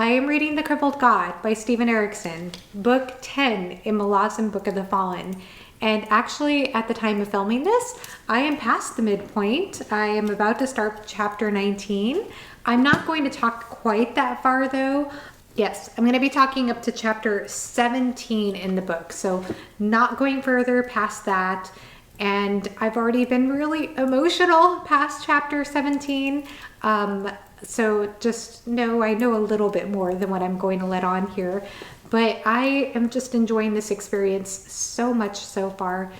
I am reading The Crippled God by Steven Erikson, book 10 in Malazan Book of the Fallen. And actually, at the time of filming this, I am past the midpoint. I am about to start chapter 19. I'm not going to talk quite that far though. Yes, I'm going to be talking up to chapter 17 in the book. So not going further past that. And I've already been really emotional past chapter 17. So just know I know a little bit more than what I'm going to let on here. But I am just enjoying this experience so much so far.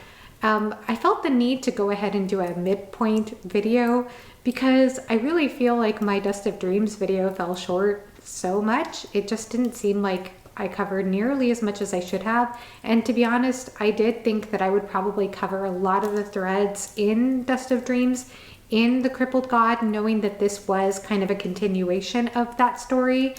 I felt the need to go ahead and do a midpoint video because I really feel like my Dust of Dreams video fell short so much. It just didn't seem like I covered nearly as much as I should have. And to be honest, I did think that I would probably cover a lot of the threads in Dust of Dreams in The Crippled God, knowing that this was kind of a continuation of that story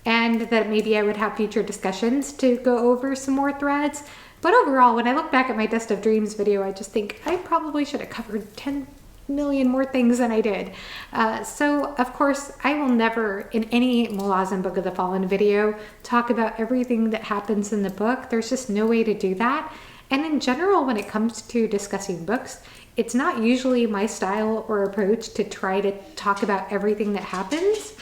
and that maybe I would have future discussions to go over some more threads. But overall, when I look back at my Dust of Dreams video, I just think I probably should have covered 10 million more things than I did. So of course I will never in any Malazan Book of the Fallen video talk about everything that happens in the book. There's just no way to do that. And in general, when it comes to discussing books, it's not usually my style or approach to try to talk about everything that happens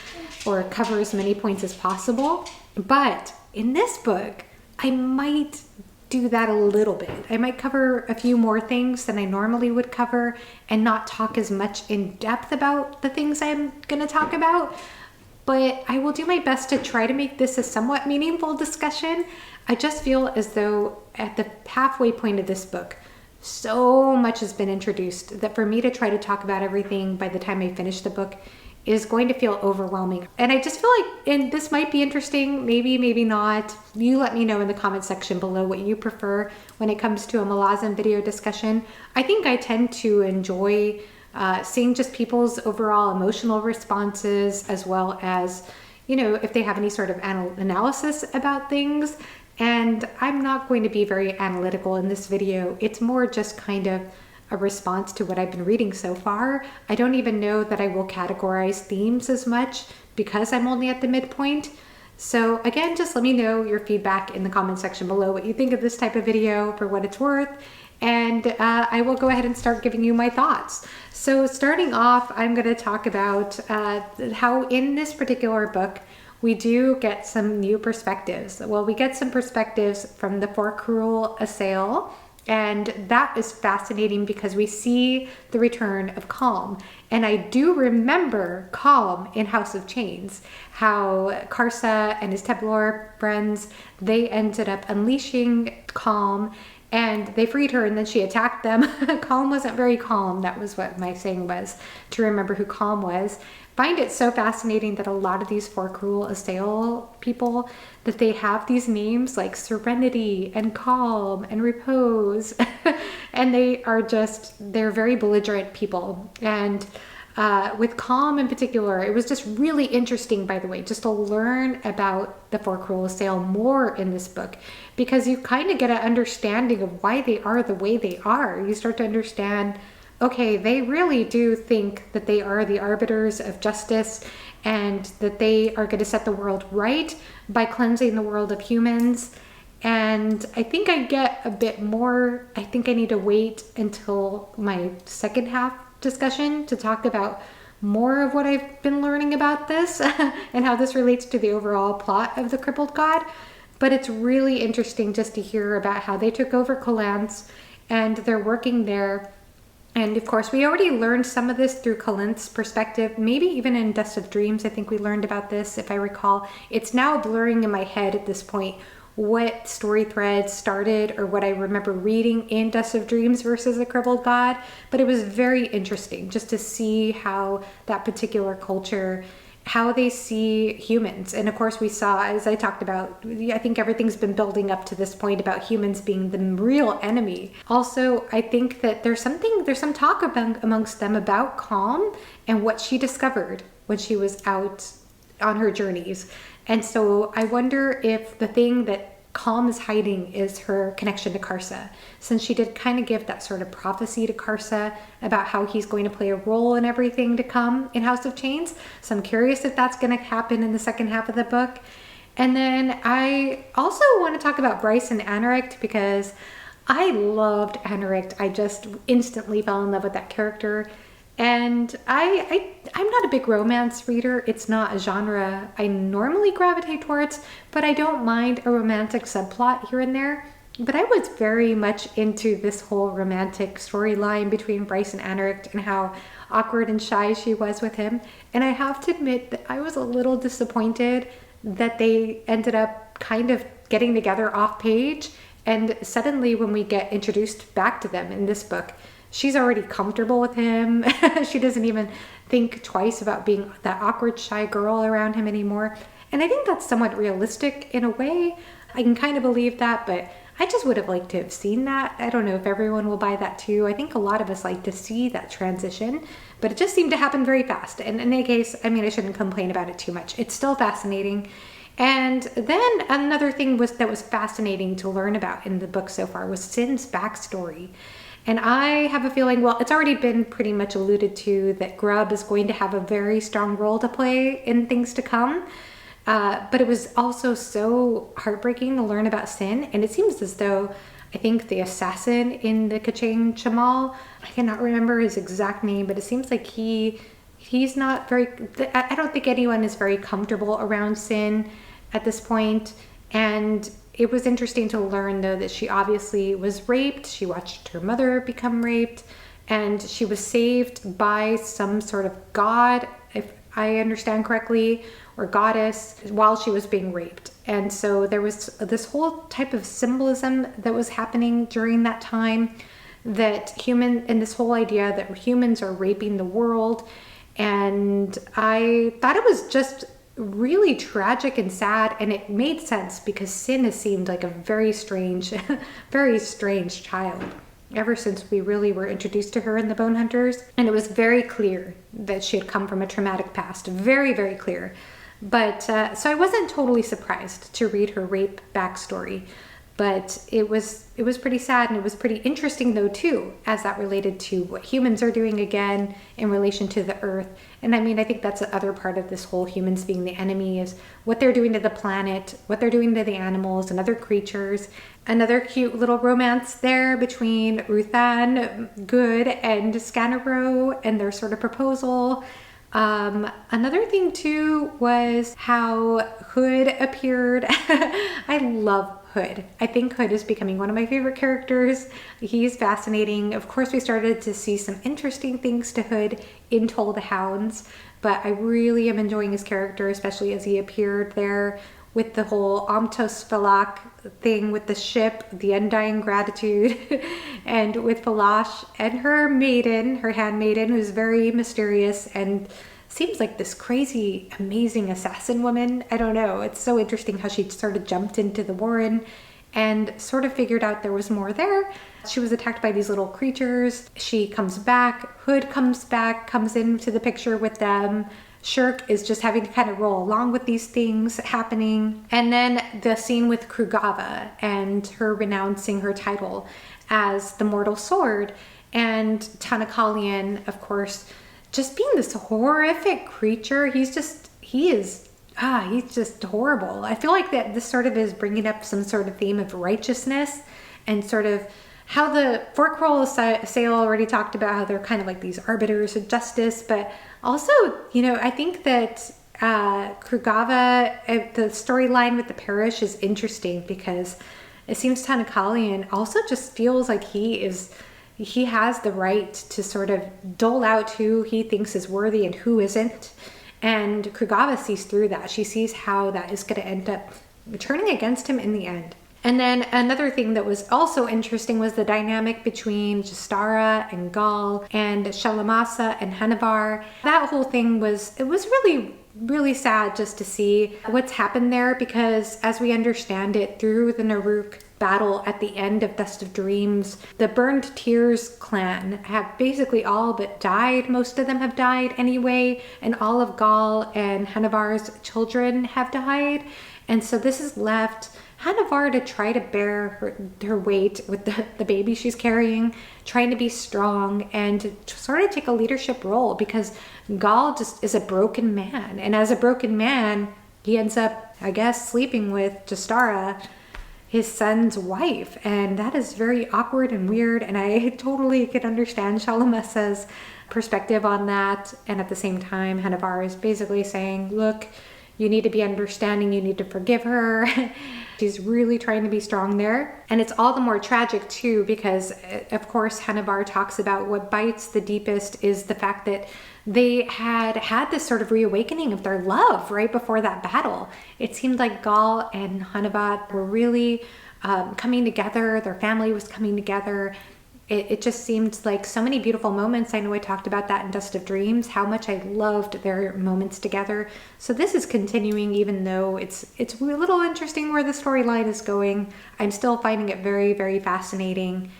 or cover as many points as possible. But in this book, I might do that a little bit. I might cover a few more things than I normally would cover and not talk as much in depth about the things I'm going to talk about. But I will do my best to try to make this a somewhat meaningful discussion. I just feel as though at the halfway point of this book, so much has been introduced that for me to try to talk about everything by the time I finish the book is going to feel overwhelming. And I just feel like, and this might be interesting, maybe not. You let me know in the comment section below what you prefer when it comes to a Malazan video discussion. I think I tend to enjoy seeing just people's overall emotional responses, as well as, you know, if they have any sort of analysis about things. And I'm not going to be very analytical in this video. It's more just kind of a response to what I've been reading so far. I don't even know that I will categorize themes as much because I'm only at the midpoint. So again, just let me know your feedback in the comment section below, what you think of this type of video for what it's worth. And I will go ahead and start giving you my thoughts. So starting off, I'm going to talk about how in this particular book, we do get some new perspectives. Well, we get some perspectives from the Cruel Assail, and that is fascinating because we see the return of Calm. And I do remember Calm in House of Chains, how Karsa and his Templar friends, they ended up unleashing Calm and they freed her and then she attacked them. Calm wasn't very calm. That was what my saying was, to remember who Calm was. Find it so fascinating that a lot of these Cruel Assail people, that they have these names like Serenity and Calm and Repose. And they are just, they're very belligerent people. And with Calm in particular, it was just really interesting, by the way, just to learn about the Cruel Assail more in this book, because you kind of get an understanding of why they are the way they are. You start to understand, okay, they really do think that they are the arbiters of justice and that they are going to set the world right by cleansing the world of humans. And I think I get a bit more. I think I need to wait until my second half discussion to talk about more of what I've been learning about this and how this relates to the overall plot of The Crippled God. But it's really interesting just to hear about how they took over Calance and they're working there. And of course, we already learned some of this through Kalinth's perspective, maybe even in Dust of Dreams. I think we learned about this, if I recall. It's now blurring in my head at this point what story threads started or what I remember reading in Dust of Dreams versus The Crippled God. But it was very interesting just to see how that particular culture, how they see humans. And of course we saw, as I talked about, I think everything's been building up to this point about humans being the real enemy. Also, I think that there's some talk amongst them about Calm and what she discovered when she was out on her journeys. And so I wonder if the thing that Calm is hiding is her connection to Karsa, since she did kind of give that sort of prophecy to Karsa about how he's going to play a role in everything to come in House of Chains. So I'm curious if that's going to happen in the second half of the book. And then I also want to talk about Bryce and Anaricht, because I loved Anaricht. I just instantly fell in love with that character. And I'm not a big romance reader. It's not a genre I normally gravitate towards, but I don't mind a romantic subplot here and there. But I was very much into this whole romantic storyline between Bryce and Anaricht and how awkward and shy she was with him. And I have to admit that I was a little disappointed that they ended up kind of getting together off page, and suddenly when we get introduced back to them in this book, she's already comfortable with him. She doesn't even think twice about being that awkward, shy girl around him anymore. And I think that's somewhat realistic in a way. I can kind of believe that, but I just would have liked to have seen that. I don't know if everyone will buy that too. I think a lot of us like to see that transition, but it just seemed to happen very fast. And in any case, I mean, I shouldn't complain about it too much. It's still fascinating. And then another thing that was fascinating to learn about in the book so far was Sin's backstory. And I have a feeling, well, it's already been pretty much alluded to that Grubb is going to have a very strong role to play in things to come. But it was also so heartbreaking to learn about Sin. And it seems as though, I think the assassin in the Kachang Chamal, I cannot remember his exact name, but it seems like he's not very, I don't think anyone is very comfortable around Sin at this point. And it was interesting to learn, though, that she obviously was raped. She watched her mother become raped, and she was saved by some sort of god, if I understand correctly, or goddess, while she was being raped. And so there was this whole type of symbolism that was happening during that time, and this whole idea that humans are raping the world. And I thought it was just really tragic and sad, and it made sense because Sin has seemed like a very strange very strange child ever since we really were introduced to her in the Bone Hunters. And it was very clear that she had come from a traumatic past, very, very clear. But so I wasn't totally surprised to read her rape backstory, but it was pretty sad, and it was pretty interesting though too, as that related to what humans are doing again in relation to the earth. And I mean, I think that's the other part of this whole humans being the enemy, is what they're doing to the planet, what they're doing to the animals and other creatures. Another cute little romance there between Ruthann Good and Scanaro and their sort of proposal. Another thing too was how Hood appeared. I love Hood. I think Hood is becoming one of my favorite characters. He's fascinating. Of course, we started to see some interesting things to Hood in Toll the Hounds, but I really am enjoying his character, especially as he appeared there with the whole Amtos Falak thing with the ship, the undying gratitude, and with Falash and her maiden, her handmaiden, who's very mysterious and seems like this crazy, amazing assassin woman. I don't know. It's so interesting how she sort of jumped into the Warren and sort of figured out there was more there. She was attacked by these little creatures. She comes back. Hood comes back, comes into the picture with them. Shirk is just having to kind of roll along with these things happening. And then the scene with Krugava and her renouncing her title as the Mortal Sword, and Tanakalian, of course, just being this horrific creature. He's just horrible. I feel like that this sort of is bringing up some sort of theme of righteousness, and sort of how the Fork Roll Sale already talked about how they're kind of like these arbiters of justice, but also, you know, I think that Krugava, the storyline with the parish is interesting because it seems Tanakalian also just feels like he has the right to sort of dole out who he thinks is worthy and who isn't. And Krugava sees through that. She sees how that is going to end up turning against him in the end. And then another thing that was also interesting was the dynamic between Justara and Gal and Shalamasa and Hanavar. That whole thing was really, really sad just to see what's happened there, because as we understand it through the Naruk battle at the end of Dust of Dreams, the Burned Tears clan have basically all but died. Most of them have died anyway, and all of Gal and Hanavar's children have died. And so this has left Hanavar to try to bear her weight with the baby she's carrying, trying to be strong and to sort of take a leadership role, because Gal just is a broken man. And as a broken man, he ends up, I guess, sleeping with Justara, his son's wife. And that is very awkward and weird. And I totally could understand Shalamesa's perspective on that. And at the same time, Hanavar is basically saying, look, you need to be understanding, you need to forgive her. She's really trying to be strong there. And it's all the more tragic too, because of course Hanavar talks about what bites the deepest is the fact that they had this sort of reawakening of their love right before that battle. It seemed like Gal and Hanavat were really coming together, their family was coming together. It just seemed like so many beautiful moments. I know I talked about that in Dust of Dreams, how much I loved their moments together. So this is continuing, even though it's a little interesting where the storyline is going. I'm still finding it very, very fascinating.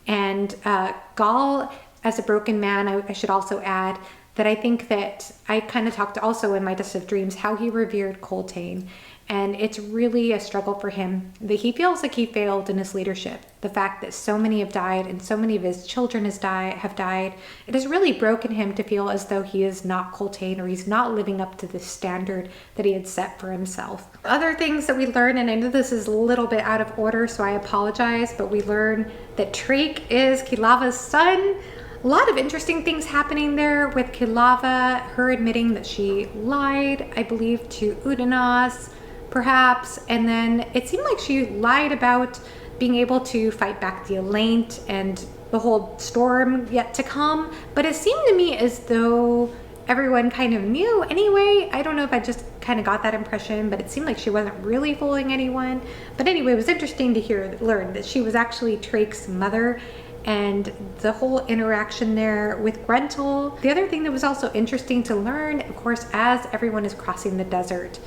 And Gal, as a broken man, I should also add that I think that I kind of talked also in my Dust of Dreams how he revered Coltane. And it's really a struggle for him that he feels like he failed in his leadership. The fact that so many have died and so many of his children have died, it has really broken him to feel as though he is not Coltane, or he's not living up to the standard that he had set for himself. Other things that we learn, and I know this is a little bit out of order, so I apologize, but we learn that Trake is Kilava's son. A lot of interesting things happening there with Kilava, her admitting that she lied, I believe, to Udanas, perhaps, and then it seemed like she lied about being able to fight back the Alaint and the whole storm yet to come, but it seemed to me as though everyone kind of knew anyway. I don't know if I just kind of got that impression, but it seemed like she wasn't really fooling anyone. But anyway, it was interesting to learn that she was actually Trake's mother, and the whole interaction there with Grentel. The other thing that was also interesting to learn, of course, as everyone is crossing the desert,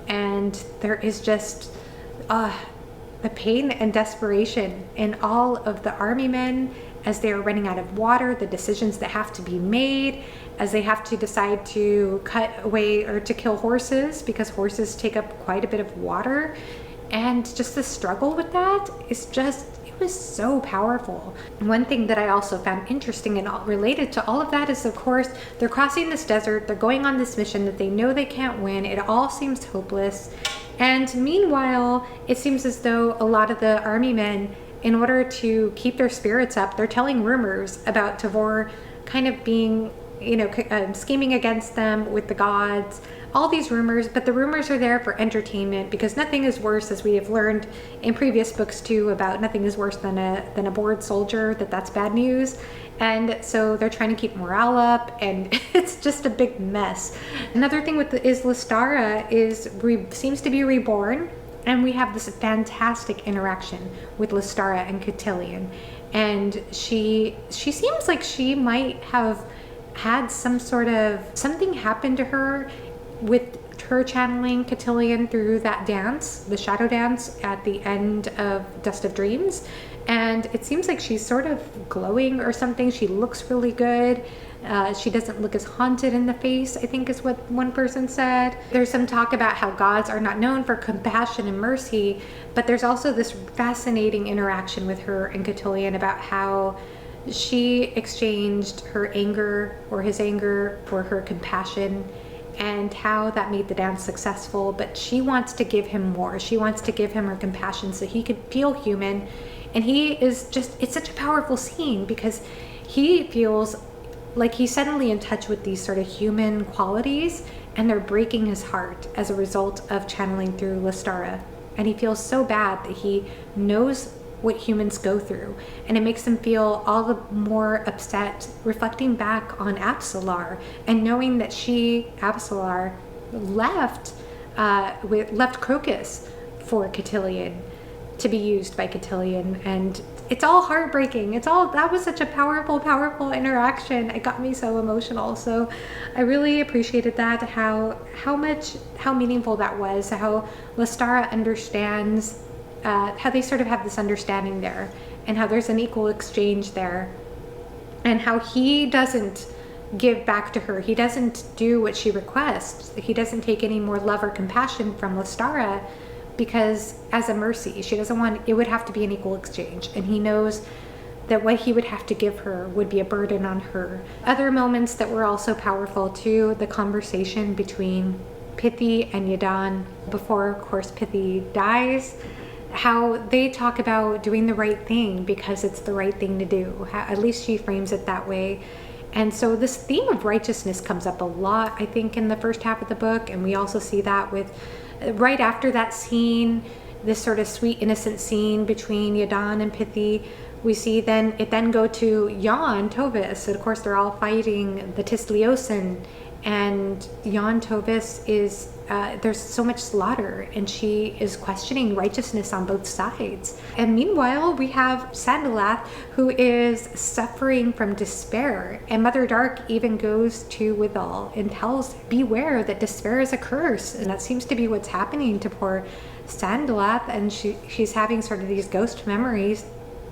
and there is just the pain and desperation in all of the army men as they are running out of water, the decisions that have to be made, as they have to decide to cut away or to kill horses, because horses take up quite a bit of water. And just the struggle with that is just, it was so powerful. One thing that I also found interesting and related to all of that is, of course, they're crossing this desert, they're going on this mission that they know they can't win, it all seems hopeless. And meanwhile, it seems as though a lot of the army men, in order to keep their spirits up, they're telling rumors about Tavor kind of being, scheming against them with the gods, all these rumors, but the rumors are there for entertainment, because nothing is worse, as we have learned in previous books too, about nothing is worse than a bored soldier, that's bad news. And so they're trying to keep morale up, and it's just a big mess. Another thing is Lystara seems to be reborn, and we have this fantastic interaction with Lystara and Cotillion. And she seems like she might have had something happen to her with her channeling Cotillion through that dance, the shadow dance at the end of Dust of Dreams. And it seems like she's sort of glowing or something. She looks really good. She doesn't look as haunted in the face, I think is what one person said. There's some talk about how gods are not known for compassion and mercy, but there's also this fascinating interaction with her and Cotillion about how she exchanged her anger, or his anger, for her compassion, and how that made the dance successful. But she wants to give him more. She wants to give him her compassion so he could feel human. And it's such a powerful scene, because he feels like he's suddenly in touch with these sort of human qualities, and they're breaking his heart as a result of channeling through Lystara. And he feels so bad that he knows what humans go through, and it makes him feel all the more upset, reflecting back on Apsalar and knowing that Apsalar, left Crocus for Cotillion, to be used by Cotillion. And it's all heartbreaking. That was such a powerful interaction. It got me so emotional. So I really appreciated that, how meaningful that was, how Lystara understands, how they sort of have this understanding there, and how there's an equal exchange there, and how he doesn't give back to her. He doesn't do what she requests. He doesn't take any more love or compassion from Lystara, because as a mercy, she doesn't want, it would have to be an equal exchange. And he knows that what he would have to give her would be a burden on her. Other moments that were also powerful too, the conversation between Pithi and Yadan before, of course, Pithi dies, how they talk about doing the right thing because it's the right thing to do. At least she frames it that way. And so this theme of righteousness comes up a lot, I think, in the first half of the book. And we also see that with, right after that scene, this sort of sweet, innocent scene between Yadan and Pithi, we see it then go to Jan Tovis. And of course, they're all fighting the Tisliosin. And Jan Tovis is, there's so much slaughter, and she is questioning righteousness on both sides. And meanwhile, we have Sandalath, who is suffering from despair. And Mother Dark even goes to Withal and tells, beware that despair is a curse. And that seems to be what's happening to poor Sandalath. And she's having sort of these ghost memories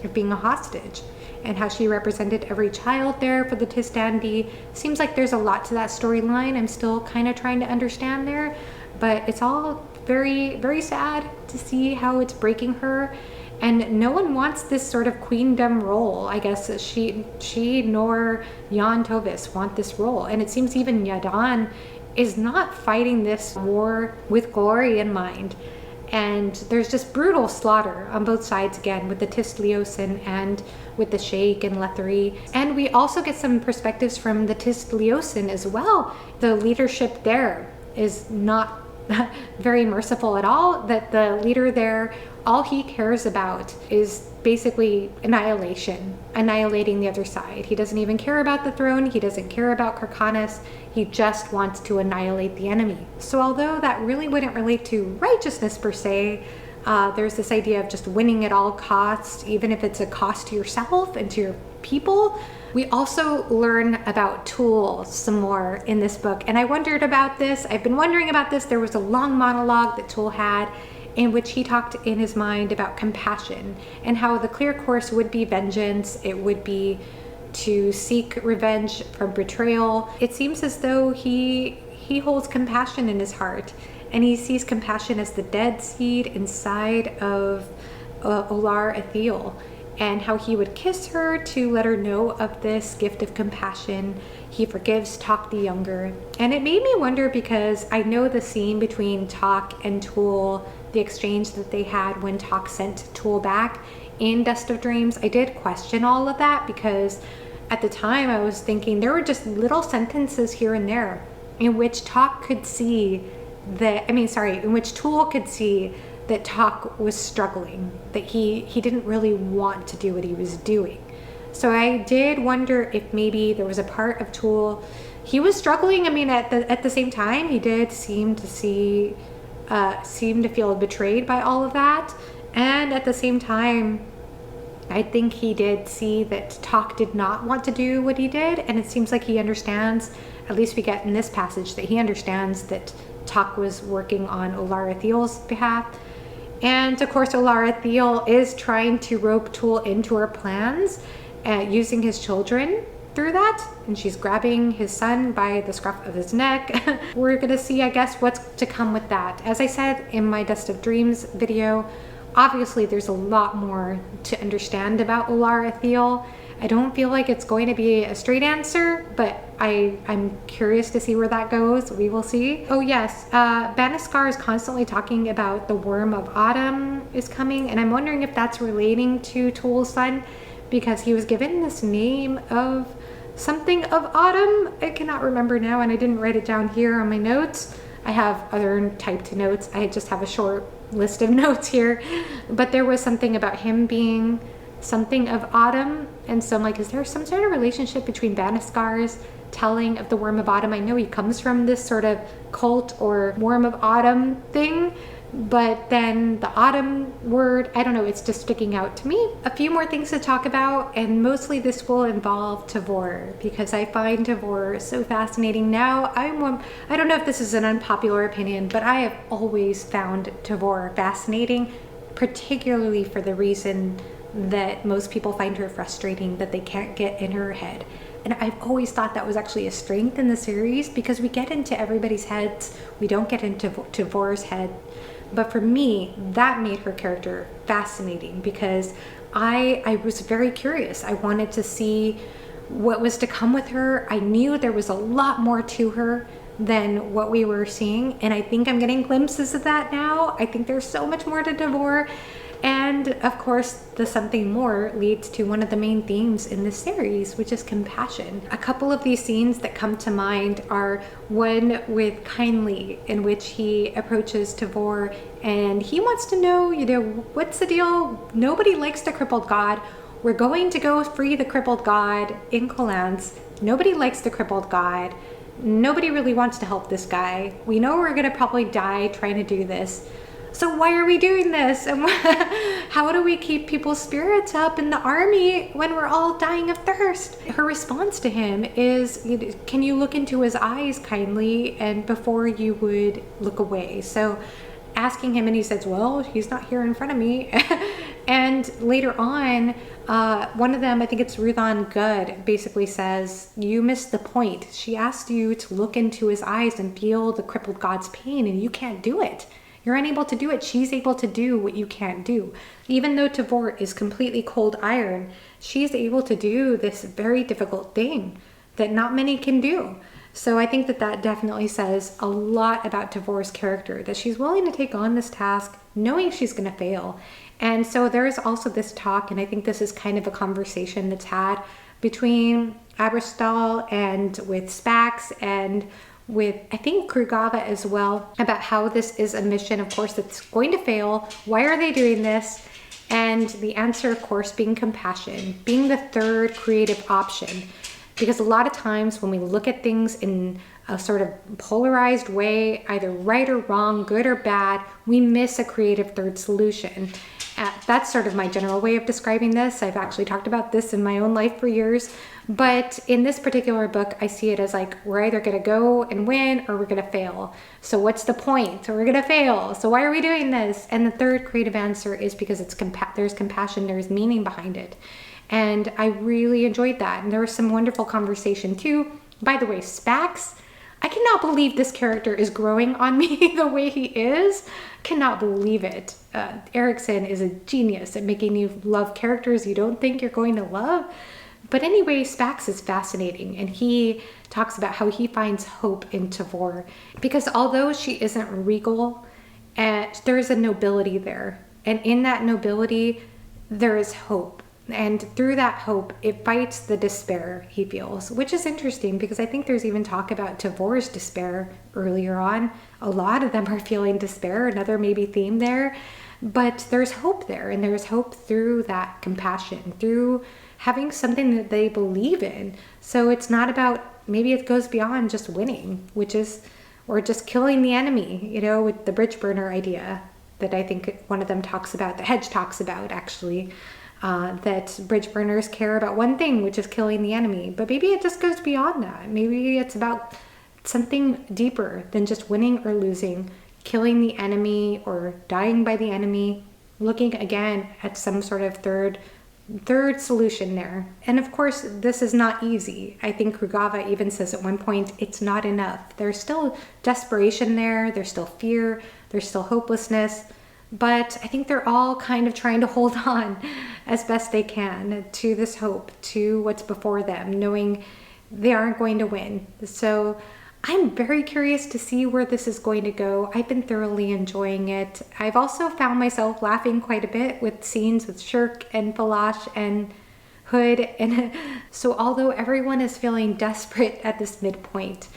of being a hostage, and how she represented every child there for the Tistandi. Seems like there's a lot to that storyline. I'm still kind of trying to understand there, but it's all very, very sad to see how it's breaking her. And no one wants this sort of queendom role. I guess she nor Jan Tovis want this role. And it seems even Yadan is not fighting this war with glory in mind. And there's just brutal slaughter on both sides again, with the Tisliosin and with the Sheikh and Lethari. And we also get some perspectives from the Tisliosin as well. The leadership there is not very merciful at all. That the leader there, all he cares about is basically annihilation, annihilating the other side. He doesn't even care about the throne. He doesn't care about Karkanis. He just wants to annihilate the enemy. So although that really wouldn't relate to righteousness per se, there's this idea of just winning at all costs, even if it's a cost to yourself and to your people. We also learn about Tool some more in this book. And I wondered about this. I've been wondering about this. There was a long monologue that Tool had in which he talked in his mind about compassion and how the clear course would be vengeance. It would be to seek revenge from betrayal. It seems as though he holds compassion in his heart, and he sees compassion as the dead seed inside of Olar Ethiel, and how he would kiss her to let her know of this gift of compassion. He forgives Tok the Younger. And it made me wonder, because I know the scene between Tok and Tool, the exchange that they had when Tok sent Tool back in Dust of Dreams. I did question all of that, because at the time I was thinking there were just little sentences here and there in which Tok could see in which Tool could see that Tok was struggling, that he didn't really want to do what he was doing. So I did wonder if maybe there was a part of Tool, he was struggling. I mean, at the same time, he did seem to feel betrayed by all of that. And at the same time, I think he did see that Tok did not want to do what he did. And it seems like he understands, at least we get in this passage, that he understands that Tok was working on Olar Ethiel's behalf. And of course, Olar Ethiel is trying to rope Tool into her plans, using his children through that. And she's grabbing his son by the scruff of his neck. We're going to see, I guess, what's to come with that. As I said in my Dust of Dreams video, obviously there's a lot more to understand about Olar Ethiel. I don't feel like it's going to be a straight answer, but I'm curious to see where that goes. We will see. Oh yes, Baniskar is constantly talking about the Worm of Autumn is coming, and I'm wondering if that's relating to Tool's son, because he was given this name of something of autumn. I cannot remember now, and I didn't write it down here on my notes. I have other typed notes. I just have a short list of notes here, but there was something about him being something of autumn. And so I'm like, is there some sort of relationship between Baniskar's telling of the Worm of Autumn? I know he comes from this sort of cult or Worm of Autumn thing, but then the autumn word, I don't know, it's just sticking out to me. A few more things to talk about, and mostly this will involve Tavor, because I find Tavor so fascinating now. I don't know if this is an unpopular opinion, but I have always found Tavor fascinating, particularly for the reason that most people find her frustrating, that they can't get in her head. And I've always thought that was actually a strength in the series, because we get into everybody's heads, we don't get into Tvor's head. But for me, that made her character fascinating, because I was very curious. I wanted to see what was to come with her. I knew there was a lot more to her than what we were seeing, and I think I'm getting glimpses of that now. I think there's so much more to Tvor. And of course, the something more leads to one of the main themes in this series, which is compassion. A couple of these scenes that come to mind are one with Kindly, in which he approaches Tvor and he wants to know, what's the deal? Nobody likes the crippled god. We're going to go free the crippled god in Kholance. Nobody likes the crippled god. Nobody really wants to help this guy. We know we're gonna probably die trying to do this. So why are we doing this? And how do we keep people's spirits up in the army when we're all dying of thirst? Her response to him is, can you look into his eyes kindly, and before you would look away? So asking him, and he says, well, he's not here in front of me. And later on, one of them, I think it's Ruthan Good, basically says, you missed the point. She asked you to look into his eyes and feel the crippled god's pain, and you can't do it. You're unable to do it. She's able to do what you can't do. Even though Tvor is completely cold iron, she's able to do this very difficult thing that not many can do. So I think that definitely says a lot about Tvor's character, that she's willing to take on this task knowing she's going to fail. And so there is also this talk, and I think this is kind of a conversation that's had between Aberstal and with Spax and with, I think, Krugava as well, about how this is a mission, of course, that's going to fail. Why are they doing this? And the answer, of course, being compassion, being the third creative option. Because a lot of times when we look at things in a sort of polarized way, either right or wrong, good or bad, we miss a creative third solution. That's sort of my general way of describing this. I've actually talked about this in my own life for years. But in this particular book, I see it as like, we're either going to go and win or we're going to fail. So what's the point? So we're going to fail. So why are we doing this? And the third creative answer is because it's there's compassion, there's meaning behind it. And I really enjoyed that. And there was some wonderful conversation too. By the way, Spax, I cannot believe this character is growing on me the way he is. Cannot believe it. Erikson is a genius at making you love characters you don't think you're going to love. But anyway, Spax is fascinating, and he talks about how he finds hope in Tvor, because although she isn't regal, there is a nobility there, and in that nobility there is hope, and through that hope it fights the despair he feels, which is interesting because I think there's even talk about Tvor's despair earlier on. A lot of them are feeling despair, another maybe theme there, but there's hope there, and there's hope through that compassion, through having something that they believe in. So it's not about, maybe it goes beyond just winning, or just killing the enemy, with the bridge burner idea that I think one of them talks about, the Hedge talks about actually, that bridge burners care about one thing, which is killing the enemy. But maybe it just goes beyond that. Maybe it's about something deeper than just winning or losing, killing the enemy or dying by the enemy, looking again at some sort of third solution there. And of course, this is not easy. I think Krugava even says at one point, it's not enough. There's still desperation there, there's still fear, there's still hopelessness, but I think they're all kind of trying to hold on as best they can to this hope, to what's before them, knowing they aren't going to win. So I'm very curious to see where this is going to go. I've been thoroughly enjoying it. I've also found myself laughing quite a bit with scenes with Shirk and Falash and Hood. And so although everyone is feeling desperate at this midpoint,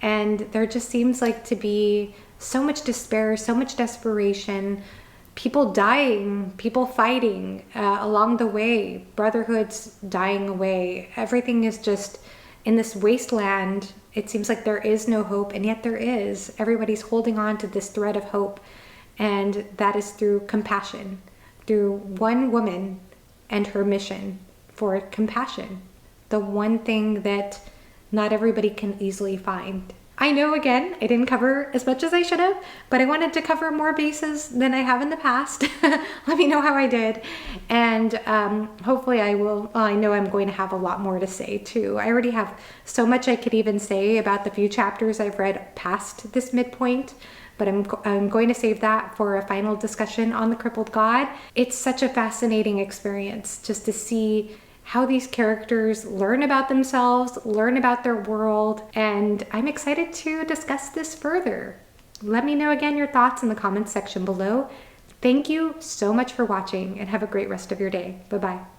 and there just seems like to be so much despair, so much desperation, people dying, people fighting along the way, brotherhoods dying away. Everything is just in this wasteland. It seems like there is no hope, and yet there is. Everybody's holding on to this thread of hope, and that is through compassion, through one woman and her mission for compassion, the one thing that not everybody can easily find. I know, again, I didn't cover as much as I should have, but I wanted to cover more bases than I have in the past. Let me know how I did. And hopefully I will. Well, I know I'm going to have a lot more to say too. I already have so much I could even say about the few chapters I've read past this midpoint, but I'm going to save that for a final discussion on the Crippled God. It's such a fascinating experience just to see how these characters learn about themselves, learn about their world, and I'm excited to discuss this further. Let me know again your thoughts in the comments section below. Thank you so much for watching and have a great rest of your day. Bye-bye.